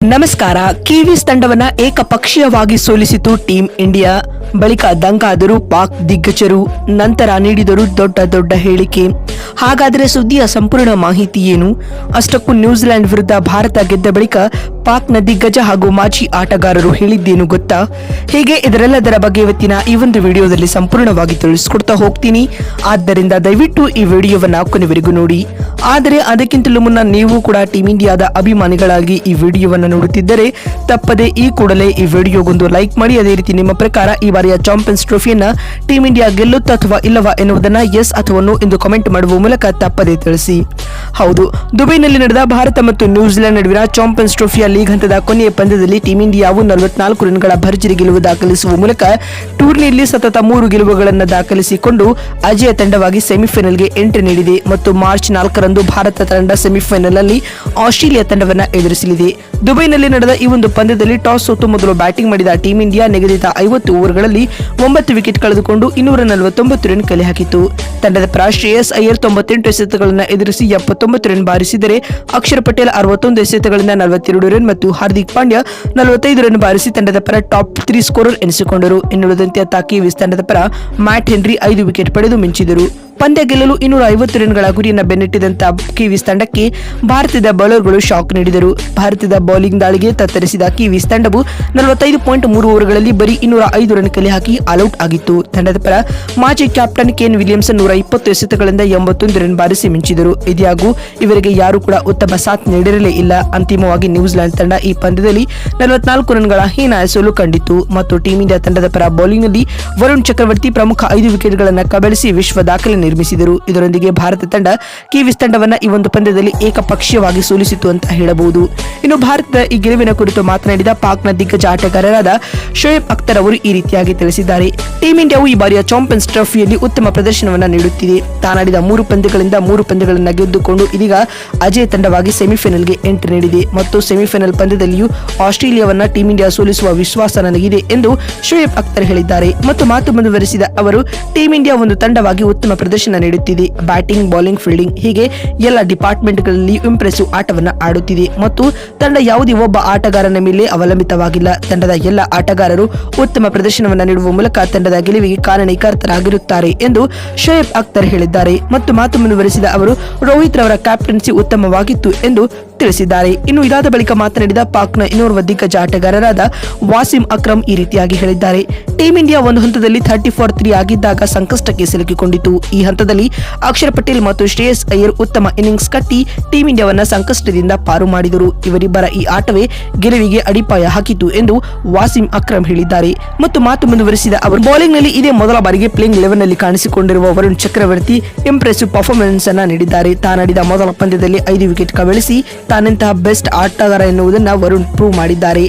ನಮಸ್ಕಾರ. ಕಿವೀಸ್ ತಂಡವನ್ನ ಏಕಪಕ್ಷೀಯವಾಗಿ ಸೋಲಿಸಿತು team India. ಬಳಿಕ ದಂಗಾದರು ಪಾಕ್ ದಿಗ್ಗಜರು. ನಂತರ ನೀಡಿದರು ದೊಡ್ಡ ಹೇಳಿಕೆ. ಹಾಗಾದರೆ ಸುದ್ದಿಯ ಸಂಪೂರ್ಣ ಮಾಹಿತಿ ಏನು? ಅಷ್ಟಕ್ಕೂ ನ್ಯೂಜಿಲೆಂಡ್ ವಿರುದ್ಧ ಭಾರತ ಗೆದ್ದ ಬಳಿಕ ಪಾಕ್ನ ದಿಗ್ಗಜ ಹಾಗೂ ಮಾಜಿ ಆಟಗಾರರು ಹೇಳಿದ್ದೇನು ಗೊತ್ತಾ? ಹೀಗೆ ಇದರೆಲ್ಲದರ ಬಗ್ಗೆ ಇವತ್ತಿನ ಈ ಒಂದು ವಿಡಿಯೋದಲ್ಲಿ ಸಂಪೂರ್ಣವಾಗಿ ತಿಳಿಸ್ಕೊಡ್ತಾ ಹೋಗ್ತೀನಿ. ಆದ್ದರಿಂದ ದಯವಿಟ್ಟು ಈ ವಿಡಿಯೋವನ್ನ ಕೊನೆವರೆಗೂ ನೋಡಿ. ಆದರೆ ಅದಕ್ಕಿಂತಲೂ ಮುನ್ನ ನೀವು ಕೂಡ ಟೀಂ ಇಂಡಿಯಾದ ಅಭಿಮಾನಿಗಳಾಗಿ ಈ ವಿಡಿಯೋವನ್ನ ನೋಡುತ್ತಿದ್ದರೆ ತಪ್ಪದೆ ಈ ಕೂಡಲೇ ಈ ವಿಡಿಯೋಗೊಂದು ಲೈಕ್ ಮಾಡಿ. ಅದೇ ರೀತಿ ನಿಮ್ಮ ಪ್ರಕಾರ ಈ ಬಾರಿಯ ಚಾಂಪಿಯನ್ಸ್ ಟ್ರೋಫಿಯನ್ನ ಟೀಂ ಇಂಡಿಯಾ ಗೆಲ್ಲುತ್ತಾ ಅಥವಾ ಇಲ್ಲವಾ ಎನ್ನುವುದನ್ನ ಎಸ್ ಅಥವಾ ನೋ ಎಂದು ಕಮೆಂಟ್ ಮಾಡುವ ಮೂಲಕ ತಪ್ಪದೆ ತಿಳಿಸಿ. ಹೌದು, ದುಬೈನಲ್ಲಿ ನಡೆದ ಭಾರತ ಮತ್ತು ನ್ಯೂಜಿಲೆಂಡ್ ನಡುವಿನ ಚಾಂಪಿಯನ್ಸ್ ಟ್ರೋಫಿಯ ಲೀಗ್ ಹಂತದ ಕೊನೆಯ ಪಂದ್ಯದಲ್ಲಿ ಟೀಂ ಇಂಡಿಯಾವು 44 ರನ್ಗಳ ಭರ್ಜರಿ ಗೆಲುವು ದಾಖಲಿಸುವ ಮೂಲಕ ಟೂರ್ನಿಯಲ್ಲಿ ಸತತ 3 ಗೆಲುವುಗಳನ್ನು ದಾಖಲಿಸಿಕೊಂಡು ಅಜೇಯ ತಂಡವಾಗಿ ಸೆಮಿಫೈನಲ್ಗೆ ಎಂಟ್ರಿ ನೀಡಿದೆ ಮತ್ತು ಮಾರ್ಚ್ 4ರಂದು ಭಾರತ ತಂಡ ಸೆಮಿಫೈನಲ್ ಅಲ್ಲಿ ಆಸ್ಟ್ರೇಲಿಯಾ ತಂಡವನ್ನು ಎದುರಿಸಲಿದೆ. ದುಬೈನಲ್ಲಿ ನಡೆದ ಈ ಒಂದು ಪಂದ್ಯದಲ್ಲಿ ಟಾಸ್ ಸೋತು ಮೊದಲು ಬ್ಯಾಟಿಂಗ್ ಮಾಡಿದ ಟೀಂ ಇಂಡಿಯಾ ನಿಗದಿತ 50 ಓವರ್ಗಳಲ್ಲಿ 9 ವಿಕೆಟ್ ಕಳೆದುಕೊಂಡು 249 ರನ್ ಕಲೆ ಹಾಕಿತು. ತಂಡದ ಪರ ಶ್ರೇಯಸ್ ಅಯ್ಯರ್ 98 ಎಸೆತಗಳನ್ನು ಎದುರಿಸಿ 79 ರನ್ ಬಾರಿಸಿದರೆ ಅಕ್ಷರ್ ಪಟೇಲ್ 61 ಎಸೆತಗಳಿಂದ 42 ರನ್ ಮತ್ತು ಹಾರ್ದಿಕ್ ಪಾಂಡ್ಯ 45 ರನ್ ಬಾರಿಸಿ ತಂಡದ ಪರ ಟಾಪ್ 3 ಸ್ಕೋರರ್ ಎನಿಸಿಕೊಂಡರು. ಇನ್ನುಳಿದಂತೆ ಕಿವೀಸ್ ತಂಡದ ಪರ ಮ್ಯಾಟ್ ಹೆನ್ರಿ 5 ವಿಕೆಟ್ ಪಡೆದು ಮಿಂಚಿದರು. ಪಂದ್ಯ ಗೆಲ್ಲಲು 250 ರನ್ಗಳ ಗುರಿಯನ್ನು ಬೆನ್ನಟ್ಟಿದಂತ ಕಿವೀಸ್ ತಂಡಕ್ಕೆ ಭಾರತದ ಬೌಲರ್ಗಳು ಶಾಕ್ ನೀಡಿದರು. ಭಾರತದ ಬೌಲಿಂಗ್ ದಾಳಿಗೆ ತತ್ತರಿಸಿದ ಕಿವೀಸ್ ತಂಡವು 45.3 ಓವರ್ಗಳಲ್ಲಿ ಬರೀ 205 ರನ್ ಕಲೆ ಹಾಕಿ ಆಲ್ಔಟ್ ಆಗಿತ್ತು. ತಂಡದ ಪರ ಮಾಜಿ ಕ್ಯಾಪ್ಟನ್ ಕೇನ್ ವಿಲಿಯಮ್ಸನ್ 120 ಎಸೆತಗಳಿಂದ 81 ರನ್ ಬಾರಿಸಿ ಮಿಂಚಿದರು. ಇದ್ಯಾಗೂ ಇವರಿಗೆ ಯಾರು ಕೂಡ ಉತ್ತಮ ಸಾಥ್ ನೀಡಿರಲೇ ಇಲ್ಲ. ಅಂತಿಮವಾಗಿ ನ್ಯೂಜಿಲೆಂಡ್ ತಂಡ ಈ ಪಂದ್ಯದಲ್ಲಿ 44 ರನ್ಗಳ ಹೀನಾಯ ಸೋಲು ಕಂಡಿತು ಮತ್ತು ಟೀಂ ಇಂಡಿಯಾ ತಂಡದ ಪರ ಬೌಲಿಂಗ್ನಲ್ಲಿ ವರುಣ್ ಚಕ್ರವರ್ತಿ ಪ್ರಮುಖ 5 ವಿಕೆಟ್ಗಳನ್ನು ಕಬಳಿಸಿ ವಿಶ್ವ ದಾಖಲೆ ನಿರ್ಮಿಸಿದರು. ಇದರೊಂದಿಗೆ ಭಾರತ ತಂಡ ಕಿವೀಸ್ ತಂಡವನ್ನ ಈ ಒಂದು ಪಂದ್ಯದಲ್ಲಿ ಏಕಪಕ್ಷೀಯವಾಗಿ ಸೋಲಿಸಿತು ಅಂತ ಹೇಳಬಹುದು. ಇನ್ನು ಭಾರತದ ಈ ಗೆಲುವಿನ ಕುರಿತು ಮಾತನಾಡಿದ ಪಾಕ್ನ ದಿಗ್ಗಜ ಆಟಗಾರರಾದ ಶೋಯಬ್ ಅಖ್ತರ್ ಅವರು ಈ ರೀತಿಯಾಗಿ ತಿಳಿಸಿದ್ದಾರೆ. ಟೀಂ ಇಂಡಿಯಾವು ಈ ಬಾರಿಯ ಚಾಂಪಿಯನ್ಸ್ ಟ್ರೋಫಿಯಲ್ಲಿ ಉತ್ತಮ ಪ್ರದರ್ಶನವನ್ನ ನೀಡುತ್ತಿದೆ. ತಾನಾಡಿದ 3 ಪಂದ್ಯಗಳಿಂದ 3 ಪಂದ್ಯಗಳನ್ನು ಗೆದ್ದುಕೊಂಡು ಇದೀಗ ಅಜೇಯ ತಂಡವಾಗಿ ಸೆಮಿಫೈನಲ್ಗೆ ಎಂಟ್ರಿ ನೀಡಿದೆ ಮತ್ತು ಸೆಮಿಫೈನಲ್ ಪಂದ್ಯದಲ್ಲಿಯೂ ಆಸ್ಟ್ರೇಲಿಯಾವನ್ನ ಟೀಂ ಇಂಡಿಯಾ ಸೋಲಿಸುವ ವಿಶ್ವಾಸ ನನಗಿದೆ ಎಂದು ಶೋಯಬ್ ಅಖ್ತರ್ ಹೇಳಿದ್ದಾರೆ. ಮತ್ತು ಮಾತು ಮುಂದುವರೆಸಿದ ಅವರು, ಟೀಂ ಇಂಡಿಯಾ ಒಂದು ತಂಡವಾಗಿ ಉತ್ತಮ ಪ್ರದರ್ಶನ ನೀಡುತ್ತಿದೆ. ಬ್ಯಾಟಿಂಗ್, ಬೌಲಿಂಗ್, ಫೀಲ್ಡಿಂಗ್ ಹೀಗೆ ಎಲ್ಲ ಡಿಪಾರ್ಟ್ಮೆಂಟ್ಗಳಲ್ಲಿ ಇಂಪ್ರೆಸಿವ್ ಆಟವನ್ನ ಆಡುತ್ತಿದೆ ಮತ್ತು ತಂಡ ಯಾವುದೇ ಒಬ್ಬ ಆಟಗಾರನ ಮೇಲೆ ಅವಲಂಬಿತವಾಗಿಲ್ಲ. ತಂಡದ ಎಲ್ಲ ಆಟಗಾರರು ಉತ್ತಮ ಪ್ರದರ್ಶನವನ್ನ ನೀಡುವ ಮೂಲಕ ತಂಡದ ಗೆಲುವಿಗೆ ಕಾರಣೀಕರ್ತರಾಗಿರುತ್ತಾರೆ ಎಂದು ಶೋಯಬ್ ಅಖ್ತರ್ ಹೇಳಿದ್ದಾರೆ. ಮತ್ತು ಮಾತು ಮುಂದುವರೆಸಿದ ಅವರು, ರೋಹಿತ್ ರವರ ಕ್ಯಾಪ್ಟನ್ಸಿ ಉತ್ತಮವಾಗಿತ್ತು ಎಂದು ತಿಳಿಸಿದ್ದಾರೆ. ಇನ್ನು ಇದಾದ ಬಳಿಕ ಮಾತನಾಡಿದ ಪಾಕ್ನ ಇನ್ನೋರ್ವ ದಿಗ್ಗಜ ಆಟಗಾರರಾದ ವಾಸಿಂ ಅಕ್ರಮ್ ಈ ರೀತಿಯಾಗಿ ಹೇಳಿದ್ದಾರೆ. ಟೀಂ ಇಂಡಿಯಾ ಒಂದು ಹಂತದಲ್ಲಿ 30-3 ಆಗಿದ್ದಾಗ ಸಂಕಷ್ಟಕ್ಕೆ ಸಿಲುಕಿಕೊಂಡಿತು. ಈ ಹಂತದಲ್ಲಿ ಅಕ್ಷರ್ ಪಟೇಲ್ ಮತ್ತು ಶ್ರೇಯಸ್ ಅಯ್ಯರ್ ಉತ್ತಮ ಇನ್ನಿಂಗ್ಸ್ ಕಟ್ಟಿ ಟೀಂ ಇಂಡಿಯಾವನ್ನ ಸಂಕಷ್ಟದಿಂದ ಪಾರು ಮಾಡಿದರು. ಇವರಿಬ್ಬರ ಈ ಆಟವೇ ಗೆಲುವಿಗೆ ಅಡಿಪಾಯ ಹಾಕಿತು ಎಂದು ವಾಸಿಂ ಅಕ್ರಮ್ ಹೇಳಿದ್ದಾರೆ. ಮತ್ತು ಮಾತು ಮುಂದುವರೆಸಿದ ಅವರು, ಬೌಲಿಂಗ್ ನಲ್ಲಿ ಇದೇ ಮೊದಲ ಬಾರಿಗೆ ಪ್ಲೇಯಿಂಗ್ 11 ನಲ್ಲಿ ಕಾಣಿಸಿಕೊಂಡಿರುವ ವರುಣ್ ಚಕ್ರವರ್ತಿ ಇಂಪ್ರೆಸಿವ್ ಪರ್ಫಾರ್ಮೆನ್ಸ್ ಅನ್ನ ನೀಡಿದ್ದಾರೆ. ತಾನಾಡಿದ ಮೊದಲ ಪಂದ್ಯದಲ್ಲಿ 5 ವಿಕೆಟ್ ಕಬಳಿಸಿ ತಾನೆಂತಹ ಬೆಸ್ಟ್ ಆಟಗಾರ ಎನ್ನುವುದನ್ನು ವರುಣ್ ಪ್ರೂವ್ ಮಾಡಿದ್ದಾರೆ.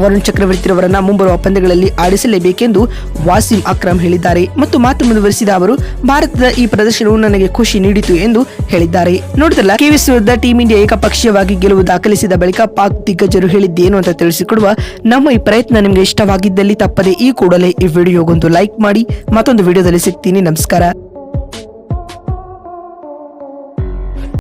ವರುಣ್ ಚಕ್ರವರ್ತಿರವರನ್ನ ಮುಂಬರುವ ಪಂದ್ಯಗಳಲ್ಲಿ ಆಡಿಸಲೇಬೇಕೆಂದು ವಾಸಿಂ ಅಕ್ರಮ್ ಹೇಳಿದ್ದಾರೆ. ಮತ್ತು ಮಾತು ಮುಂದುವರೆಸಿದ ಅವರು, ಭಾರತದ ಈ ಪ್ರದರ್ಶನವು ನನಗೆ ಖುಷಿ ನೀಡಿತು ಎಂದು ಹೇಳಿದ್ದಾರೆ. ನೋಡಿದ್ರಲ್ಲ, ಕಿವೀಸ್ ವಿರುದ್ಧ ಟೀಂ ಇಂಡಿಯಾ ಏಕಪಕ್ಷೀಯವಾಗಿ ಗೆಲುವು ದಾಖಲಿಸಿದ ಬಳಿಕ ಪಾಕ್ ದಿಗ್ಗಜರು ಹೇಳಿದ್ದೇನು ಅಂತ ತಿಳಿಸಿಕೊಡುವ ನಮ್ಮ ಈ ಪ್ರಯತ್ನ ನಿಮಗೆ ಇಷ್ಟವಾಗಿದ್ದಲ್ಲಿ ತಪ್ಪದೆ ಈ ಕೂಡಲೇ ಈ ವಿಡಿಯೋಗೊಂದು ಲೈಕ್ ಮಾಡಿ. ಮತ್ತೊಂದು ವಿಡಿಯೋದಲ್ಲಿ ಸಿಗ್ತೀನಿ. ನಮಸ್ಕಾರ.